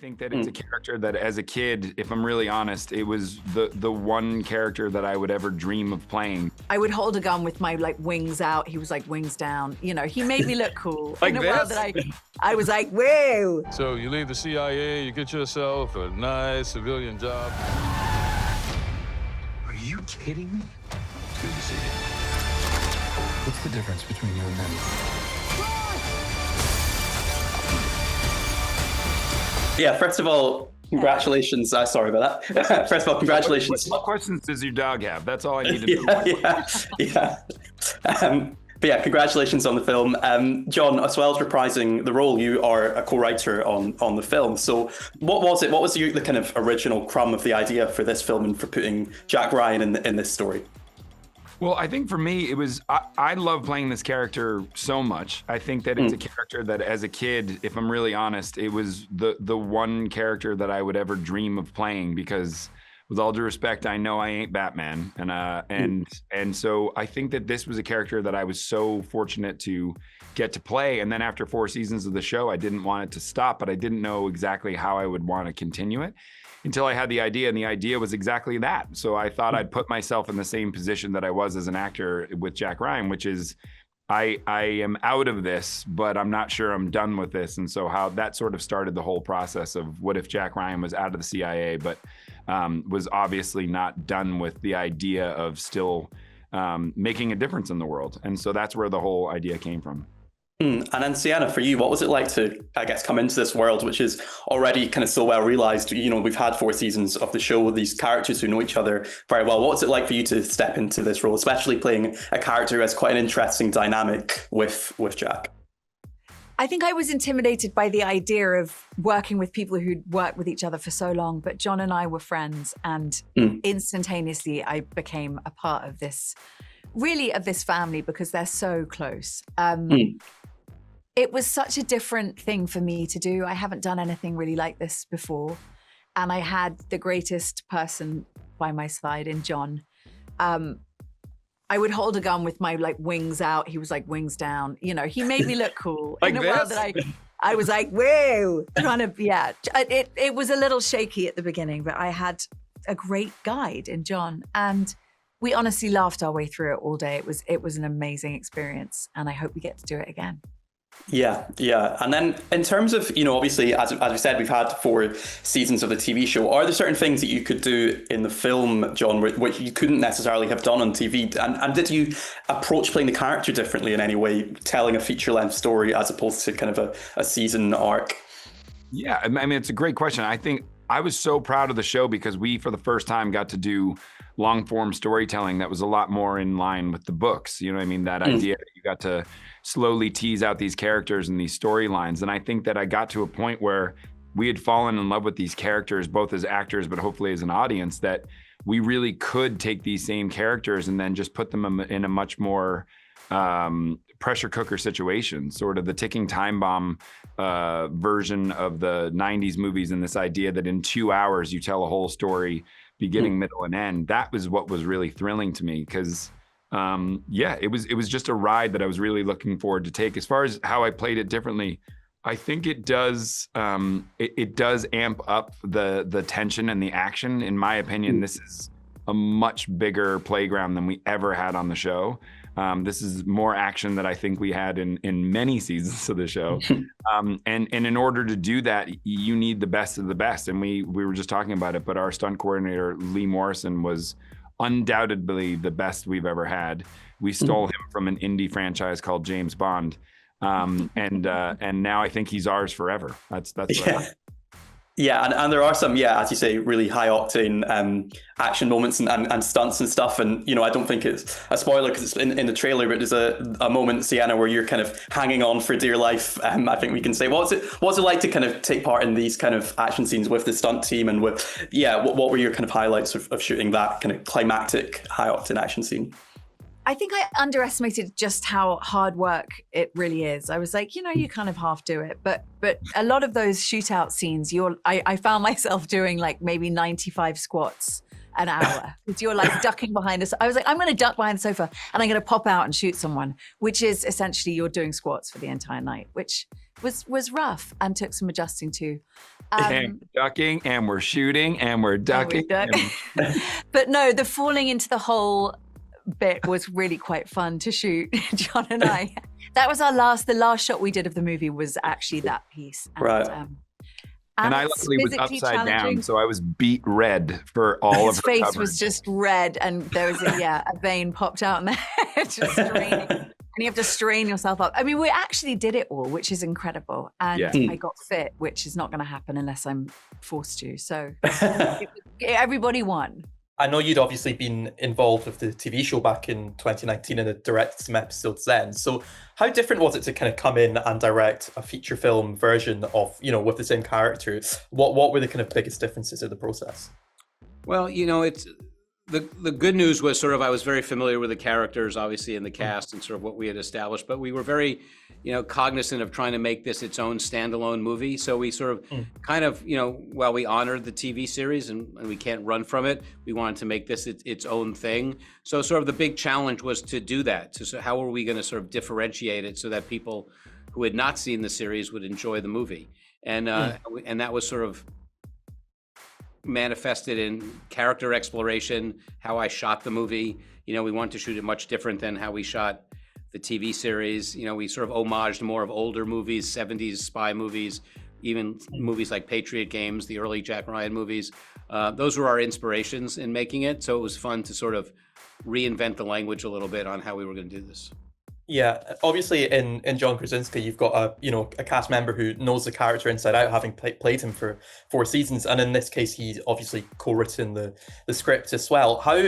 think that it's a character that as a kid, if I'm really honest, it was the one character that I would ever dream of playing. I would hold a gun with my like wings out. He was like wings down. You know, he made me look cool. Like in a this? world that I was like, whoa. So you leave the CIA, you get yourself a nice civilian job. Are you kidding me? It's good to see you. What's the difference between you and them? Yeah, first of all, congratulations. Sorry about that. First of all, congratulations. What questions does your dog have? That's all I need to know. Yeah. But yeah, congratulations on the film. John, as well as reprising the role, you are a co-writer on the film. So what was it? What was the kind of original crumb of the idea for this film and for putting Jack Ryan in this story? Well, I think for me, it was, I love playing this character so much. I think that it's a character that as a kid, if I'm really honest, it was the one character that I would ever dream of playing because with all due respect, I know I ain't Batman. And so I think that this was a character that I was so fortunate to get to play. And then after 4 seasons of the show, I didn't want it to stop, but I didn't know exactly how I would want to continue it until I had the idea, and the idea was exactly that. So I thought I'd put myself in the same position that I was as an actor with Jack Ryan, which is I am out of this, but I'm not sure I'm done with this. And so how that sort of started the whole process of what if Jack Ryan was out of the CIA, but was obviously not done with the idea of still making a difference in the world. And so that's where the whole idea came from. And then Sienna, for you, what was it like to, I guess, come into this world, which is already kind of so well realized? You know, we've had 4 seasons of the show with these characters who know each other very well. What was it like for you to step into this role, especially playing a character who has quite an interesting dynamic with Jack? I think I was intimidated by the idea of working with people who'd worked with each other for so long, but John and I were friends, and instantaneously I became a part of this, really of this family, because they're so close. It was such a different thing for me to do. I haven't done anything really like this before. And I had the greatest person by my side in John. I would hold a gun with my like wings out. He was like wings down. You know, he made me look cool. Like in a this? world that I was like, whoa, trying to, yeah. It was a little shaky at the beginning, but I had a great guide in John. And we honestly laughed our way through it all day. It was an amazing experience. And I hope we get to do it again. Yeah. And then in terms of, you know, obviously, as we said, we've had 4 seasons of the TV show. Are there certain things that you could do in the film, John, which you couldn't necessarily have done on TV? And did you approach playing the character differently in any way, telling a feature-length story as opposed to kind of a season arc? Yeah, I mean, it's a great question. I think I was so proud of the show because we, for the first time, got to do long-form storytelling that was a lot more in line with the books. You know what I mean? That idea that you got to slowly tease out these characters and these storylines. And I think that I got to a point where we had fallen in love with these characters, both as actors, but hopefully as an audience, that we really could take these same characters and then just put them in a much more pressure cooker situation, sort of the ticking time bomb version of the 90s movies, and this idea that in 2 hours you tell a whole story, beginning, middle, and end. That was what was really thrilling to me because it was just a ride that I was really looking forward to take. As far as how I played it differently, I think it does it does amp up the tension and the action. In my opinion, this is a much bigger playground than we ever had on the show. This is more action that I think we had in many seasons of the show. And in order to do that, you need the best of the best. And we were just talking about it, but our stunt coordinator, Lee Morrison, was undoubtedly the best we've ever had. We stole him from an indie franchise called James Bond. And now I think he's ours forever. That's what Yeah, and there are some, as you say, really high octane action moments and stunts and stuff. And, you know, I don't think it's a spoiler because it's in the trailer, but there's a moment, Sienna, where you're kind of hanging on for dear life. I think we can say, what's it like to kind of take part in these kind of action scenes with the stunt team and with, what were your kind of highlights of shooting that kind of climactic high octane action scene? I think I underestimated just how hard work it really is. I was like, you know, you kind of half do it, but a lot of those shootout scenes, I found myself doing like maybe 95 squats an hour because you're like ducking behind us. I was like, I'm going to duck behind the sofa and I'm going to pop out and shoot someone, which is essentially you're doing squats for the entire night, which was rough and took some adjusting to. And we're ducking and we're shooting and we're ducking. But no, the falling into the hole bit was really quite fun to shoot, John and I. That was the last shot we did of the movie was actually that piece. And, right. And I luckily was upside down, so I was beat red for all of his face was just red, and there was a vein popped out in the head, just straining. And you have to strain yourself up. I mean, we actually did it all, which is incredible. And I got fit, which is not going to happen unless I'm forced to. So everybody won. I know you'd obviously been involved with the TV show back in 2019 and had directed some episodes then. So how different was it to kind of come in and direct a feature film version of, with the same characters? What were the kind of biggest differences in the process? Well, it's the good news was sort of I was very familiar with the characters, obviously, in the cast and sort of what we had established, but we were very, cognizant of trying to make this its own standalone movie. So we sort of kind of, while we honored the TV series and we can't run from it, we wanted to make this its own thing. So sort of the big challenge was to do that. So how are we going to sort of differentiate it so that people who had not seen the series would enjoy the movie? And that was sort of manifested in character exploration, how I shot the movie. We wanted to shoot it much different than how we shot the TV series. We sort of homaged more of older movies, 70s spy movies, even movies like Patriot Games, the early Jack Ryan movies. Those were our inspirations in making it. So it was fun to sort of reinvent the language a little bit on how we were going to do this. Yeah, obviously in John Krasinski, you've got a cast member who knows the character inside out, having played him for 4 seasons, and in this case, he's obviously co-written the script as well. How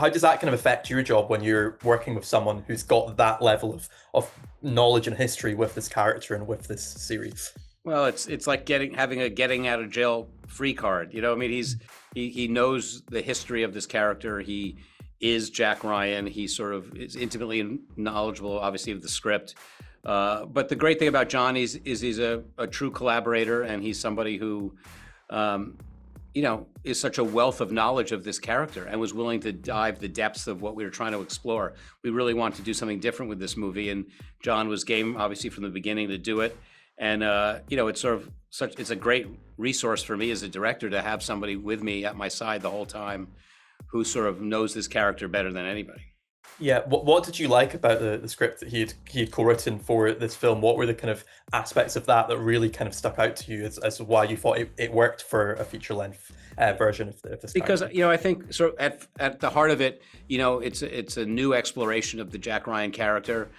does that kind of affect your job when you're working with someone who's got that level of knowledge and history with this character and with this series? Well, it's like having a getting out of jail free card. I mean, he knows the history of this character. He is Jack Ryan. He sort of is intimately knowledgeable, obviously, of the script. But the great thing about John is he's a true collaborator, and he's somebody who, is such a wealth of knowledge of this character and was willing to dive the depths of what we were trying to explore. We really wanted to do something different with this movie, and John was game, obviously, from the beginning to do it. And, it's a great resource for me as a director to have somebody with me at my side the whole time who sort of knows this character better than anybody. Yeah, what did you like about the script that he had co-written for this film? What were the kind of aspects of that really kind of stuck out to you as why you thought it worked for a feature-length version of this? Because I think sort of at the heart of it, it's a new exploration of the Jack Ryan character.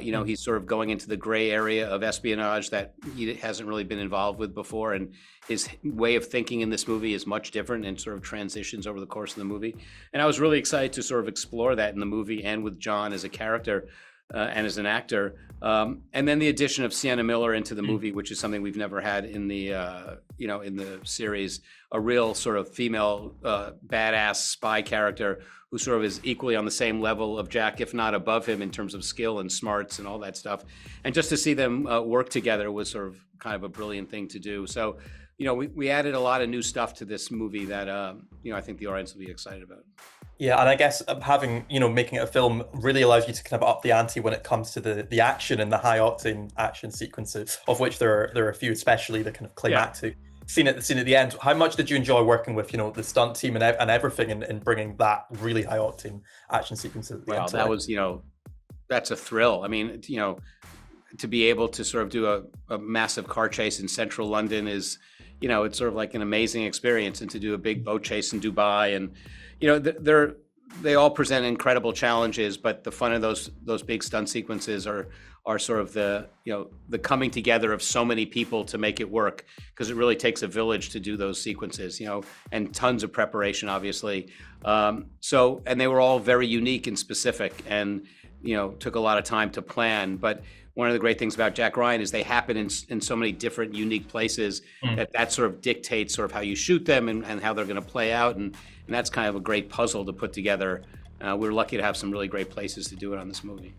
He's sort of going into the gray area of espionage that he hasn't really been involved with before, and his way of thinking in this movie is much different and sort of transitions over the course of the movie. And I was really excited to sort of explore that in the movie and with John as a character and as an actor. And then the addition of Sienna Miller into the movie, which is something we've never had in the in the series, a real sort of female badass spy character who sort of is equally on the same level of Jack, if not above him in terms of skill and smarts and all that stuff. And just to see them work together was sort of kind of a brilliant thing to do. So, we added a lot of new stuff to this movie that, I think the audience will be excited about. Yeah, and I guess having, making it a film really allows you to kind of up the ante when it comes to the action and the high octane action sequences, of which there are a few, especially the kind of climactic scene at the end. How much did you enjoy working with, the stunt team and everything in bringing that really high octane action sequence at the end? Well, that was, that's a thrill. I mean, to be able to sort of do a massive car chase in central London is, it's sort of like an amazing experience, and to do a big boat chase in Dubai, and they all present incredible challenges, but the fun of those big stunt sequences are sort of the coming together of so many people to make it work, because it really takes a village to do those sequences, and tons of preparation, obviously. And they were all very unique and specific, and took a lot of time to plan. But one of the great things about Jack Ryan is they happen in so many different unique places that sort of dictates sort of how you shoot them and how they're going to play out. And that's kind of a great puzzle to put together. We're lucky to have some really great places to do it on this movie.